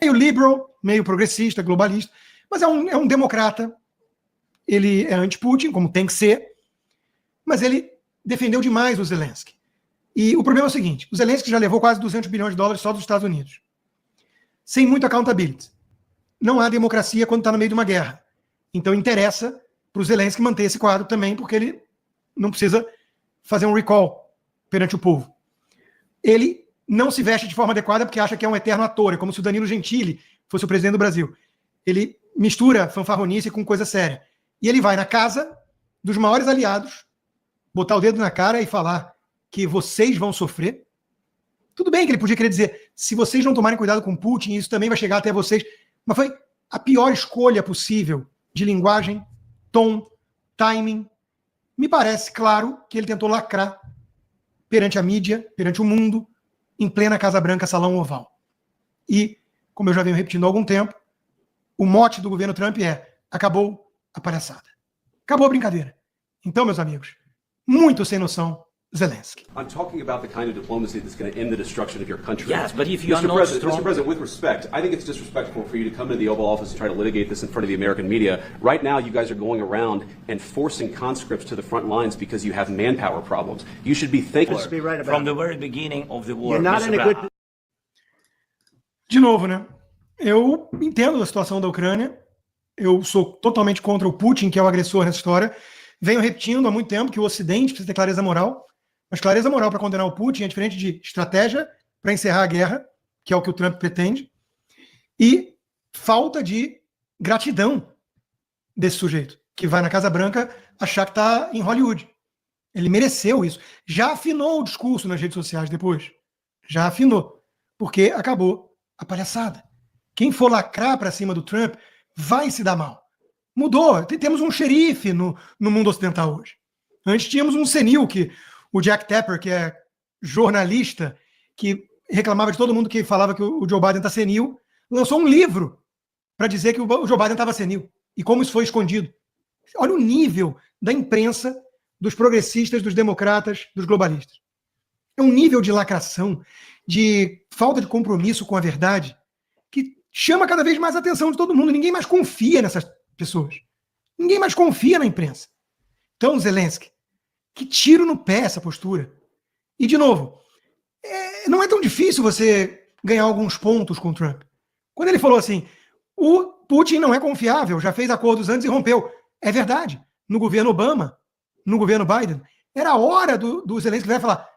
meio liberal, meio progressista, globalista, mas é um democrata. Ele é anti-Putin, como tem que ser, mas ele defendeu demais o Zelensky. E o problema é o seguinte, o Zelensky já levou quase 200 bilhões de dólares só dos Estados Unidos, sem muito accountability. Não há democracia quando está no meio de uma guerra. Então interessa para o Zelensky manter esse quadro também, porque ele não precisa fazer um recall perante o povo. Ele não se veste de forma adequada porque acha que é um eterno ator, é como se o Danilo Gentili fosse o presidente do Brasil. Ele mistura fanfarronice com coisa séria. E ele vai na casa dos maiores aliados, botar o dedo na cara e falar que vocês vão sofrer. Tudo bem que ele podia querer dizer, se vocês não tomarem cuidado com Putin, isso também vai chegar até vocês. Mas foi a pior escolha possível de linguagem, tom, timing. Me parece claro que ele tentou lacrar perante a mídia, perante o mundo, em plena Casa Branca, Salão Oval. E, como eu já venho repetindo há algum tempo, o mote do governo Trump é: acabou a palhaçada. Acabou a brincadeira. Então, meus amigos, muito sem noção, Zelensky. I'm talking about the kind of diplomacy that's going to end the destruction of your country. Yes, but if you are Mr. not President, strong... Mr. President, with respect, I think it's disrespectful for you to come to the Oval Office and try to litigate this in front of the American media. Right now, you guys are going around and forcing conscripts to the front lines because you have manpower problems. You should be thankful. From the very beginning of the war, You're not in a good... De novo, né? Eu entendo a situação da Ucrânia. Eu sou totalmente contra o Putin, que é o agressor nessa história. Venho repetindo há muito tempo que o Ocidente precisa ter clareza moral. Mas clareza moral para condenar o Putin é diferente de estratégia para encerrar a guerra, que é o que o Trump pretende, e falta de gratidão desse sujeito, que vai na Casa Branca achar que está em Hollywood. Ele mereceu isso. Já afinou o discurso nas redes sociais depois. Já afinou. Porque acabou a palhaçada. Quem for lacrar para cima do Trump vai se dar mal. Mudou. Temos um xerife no mundo ocidental hoje. Antes tínhamos um senil que... O Jack Tapper, que é jornalista, que reclamava de todo mundo que falava que o Joe Biden está senil, lançou um livro para dizer que o Joe Biden estava senil. E como isso foi escondido. Olha o nível da imprensa, dos progressistas, dos democratas, dos globalistas. É um nível de lacração, de falta de compromisso com a verdade, que chama cada vez mais a atenção de todo mundo. Ninguém mais confia nessas pessoas. Ninguém mais confia na imprensa. Então, Zelensky, que tiro no pé essa postura. E, de novo, não é tão difícil você ganhar alguns pontos com o Trump. Quando ele falou assim, o Putin não é confiável, já fez acordos antes e rompeu. É verdade. No governo Obama, no governo Biden, era a hora do Zelensky vai falar,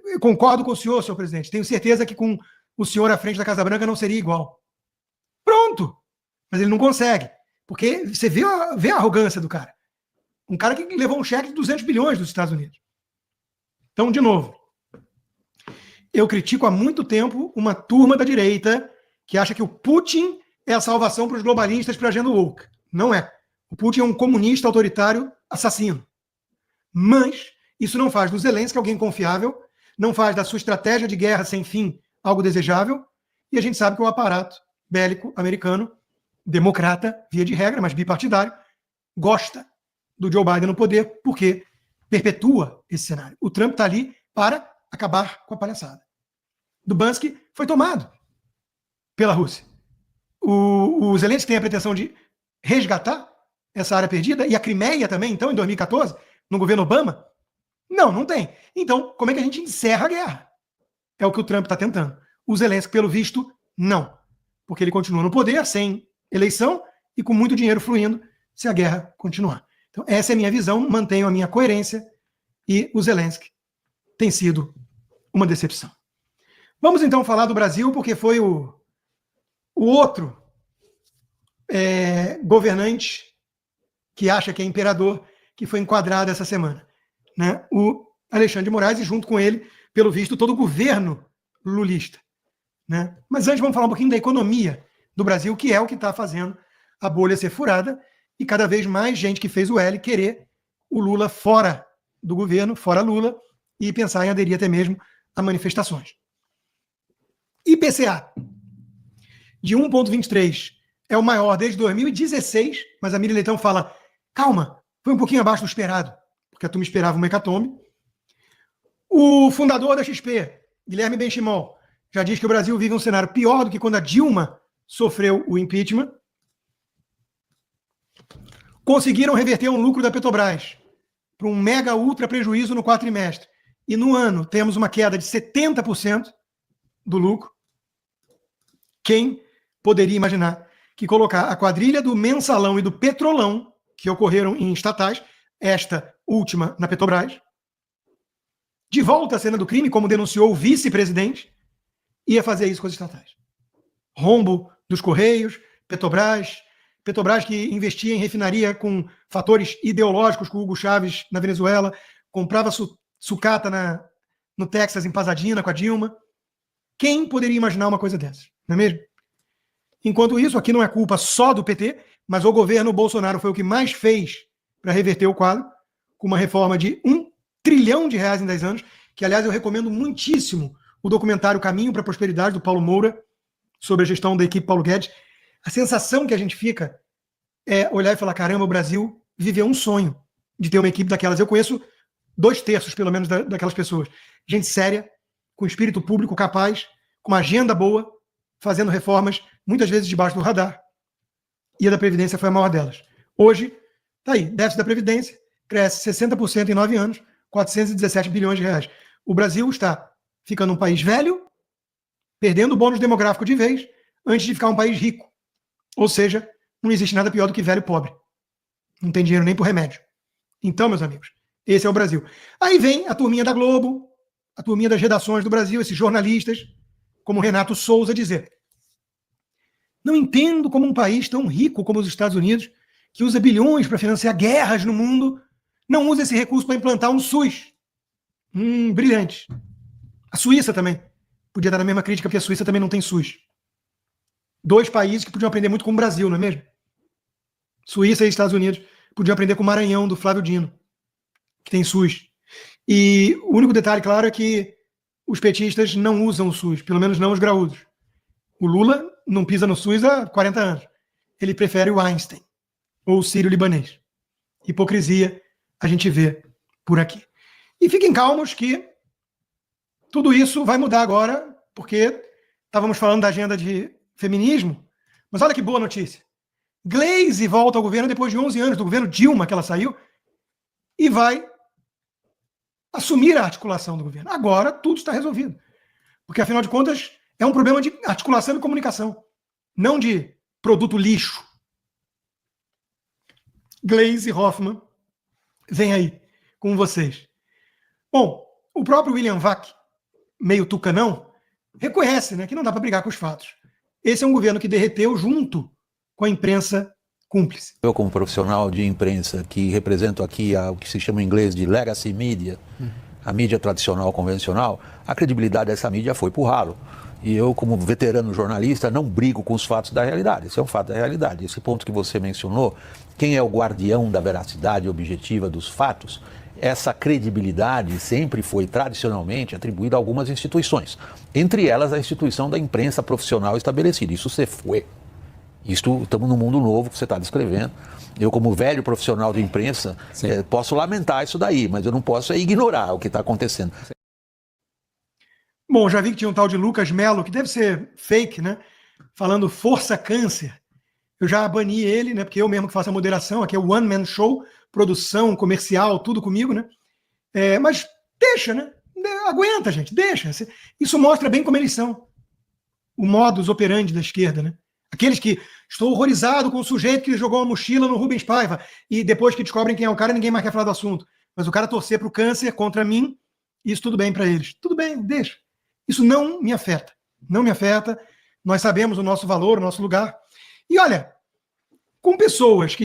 eu concordo com o senhor presidente, tenho certeza que com o senhor à frente da Casa Branca não seria igual. Pronto. Mas ele não consegue. Porque você vê a arrogância do cara. Um cara que levou um cheque de 200 bilhões dos Estados Unidos. Então, de novo, eu critico há muito tempo uma turma da direita que acha que o Putin é a salvação para os globalistas para a agenda woke. Não é. O Putin é um comunista autoritário assassino. Mas isso não faz do Zelensky alguém confiável, não faz da sua estratégia de guerra sem fim algo desejável, e a gente sabe que o aparato bélico americano, democrata, via de regra, mas bipartidário, gosta do Joe Biden no poder, porque perpetua esse cenário. O Trump está ali para acabar com a palhaçada. Luhansk foi tomado pela Rússia. O Zelensky tem a pretensão de resgatar essa área perdida, e a Crimeia também, então, em 2014, no governo Obama? Não tem. Então, como é que a gente encerra a guerra? É o que o Trump está tentando. O Zelensky, pelo visto, não. Porque ele continua no poder, sem eleição, e com muito dinheiro fluindo, se a guerra continuar. Então, essa é a minha visão, mantenho a minha coerência, e o Zelensky tem sido uma decepção. Vamos então falar do Brasil, porque foi o outro governante que acha que é imperador, que foi enquadrado essa semana, né? O Alexandre de Moraes, e junto com ele, pelo visto, todo o governo lulista, né? Mas antes vamos falar um pouquinho da economia do Brasil, que é o que está fazendo a bolha ser furada, e cada vez mais gente que fez o L querer o Lula fora do governo, fora Lula, e pensar em aderir até mesmo a manifestações. IPCA de 1,23 é o maior desde 2016, mas a Miriam Leitão fala, calma, foi um pouquinho abaixo do esperado, porque a turma esperava uma hecatombe. O fundador da XP, Guilherme Benchimol, já diz que o Brasil vive um cenário pior do que quando a Dilma sofreu o impeachment, conseguiram reverter um lucro da Petrobras para um mega ultra prejuízo no quarto trimestre. E no ano temos uma queda de 70% do lucro. Quem poderia imaginar que colocar a quadrilha do mensalão e do petrolão, que ocorreram em estatais, esta última na Petrobras, de volta à cena do crime, como denunciou o vice-presidente, ia fazer isso com as estatais. Rombo dos Correios, Petrobras que investia em refinaria com fatores ideológicos com o Hugo Chávez na Venezuela, comprava sucata no Texas, em Pasadena, com a Dilma. Quem poderia imaginar uma coisa dessa? Não é mesmo? Enquanto isso, aqui não é culpa só do PT, mas o governo Bolsonaro foi o que mais fez para reverter o quadro, com uma reforma de R$1 trilhão em 10 anos, que, aliás, eu recomendo muitíssimo o documentário Caminho para a Prosperidade, do Paulo Moura, sobre a gestão da equipe Paulo Guedes. A sensação que a gente fica é olhar e falar, caramba, o Brasil viveu um sonho de ter uma equipe daquelas. Eu conheço 2/3, pelo menos, daquelas pessoas. Gente séria, com espírito público capaz, com uma agenda boa, fazendo reformas, muitas vezes debaixo do radar. E a da Previdência foi a maior delas. Hoje, está aí, déficit da Previdência cresce 60% em 9 anos, 417 bilhões de reais. O Brasil está ficando um país velho, perdendo o bônus demográfico de vez, antes de ficar um país rico. Ou seja, não existe nada pior do que velho pobre. Não tem dinheiro nem por remédio. Então, meus amigos, esse é o Brasil. Aí vem a turminha da Globo, a turminha das redações do Brasil, esses jornalistas, como Renato Souza, dizer: não entendo como um país tão rico como os Estados Unidos, que usa bilhões para financiar guerras no mundo, não usa esse recurso para implantar um SUS. Brilhante. A Suíça também podia dar a mesma crítica, porque a Suíça também não tem SUS. 2 países que podiam aprender muito com o Brasil, não é mesmo? Suíça e Estados Unidos podiam aprender com o Maranhão, do Flávio Dino, que tem SUS. E o único detalhe, claro, é que os petistas não usam o SUS, pelo menos não os graúdos. O Lula não pisa no SUS há 40 anos. Ele prefere o Einstein, ou o sírio-libanês. Hipocrisia a gente vê por aqui. E fiquem calmos que tudo isso vai mudar agora, porque estávamos falando da agenda de feminismo, mas olha que boa notícia. Gleisi volta ao governo depois de 11 anos do governo Dilma, que ela saiu, e vai assumir a articulação do governo. Agora tudo está resolvido. Porque, afinal de contas, é um problema de articulação e comunicação, não de produto lixo. Gleisi Hoffmann vem aí com vocês. Bom, o próprio William Vac, meio tucanão, reconhece, né, que não dá para brigar com os fatos. Esse é um governo que derreteu junto com a imprensa cúmplice. Eu, como profissional de imprensa, que represento aqui o que se chama em inglês de legacy media, a mídia tradicional, convencional, a credibilidade dessa mídia foi pro ralo. E eu, como veterano jornalista, não brigo com os fatos da realidade. Esse é um fato da realidade. Esse ponto que você mencionou, quem é o guardião da veracidade objetiva dos fatos, essa credibilidade sempre foi tradicionalmente atribuída a algumas instituições. Entre elas, a instituição da imprensa profissional estabelecida. Isso se foi. Estamos num mundo novo que você está descrevendo. Eu, como velho profissional de imprensa, posso lamentar isso daí, mas eu não posso ignorar o que está acontecendo. Bom, já vi que tinha um tal de Lucas Mello, que deve ser fake, né? Falando Força Câncer. Eu já bani ele, né? Porque eu mesmo que faço a moderação, aqui é o One Man Show, produção, comercial, tudo comigo, né? Mas deixa, né? Aguenta, gente, deixa. Isso mostra bem como eles são. O modus operandi da esquerda, né? Aqueles que estou horrorizado com o sujeito que jogou uma mochila no Rubens Paiva e depois que descobrem quem é o cara, ninguém mais quer falar do assunto. Mas o cara torcer para o câncer contra mim, isso tudo bem para eles. Tudo bem, deixa. Isso não me afeta. Não me afeta. Nós sabemos o nosso valor, o nosso lugar. E olha, com pessoas que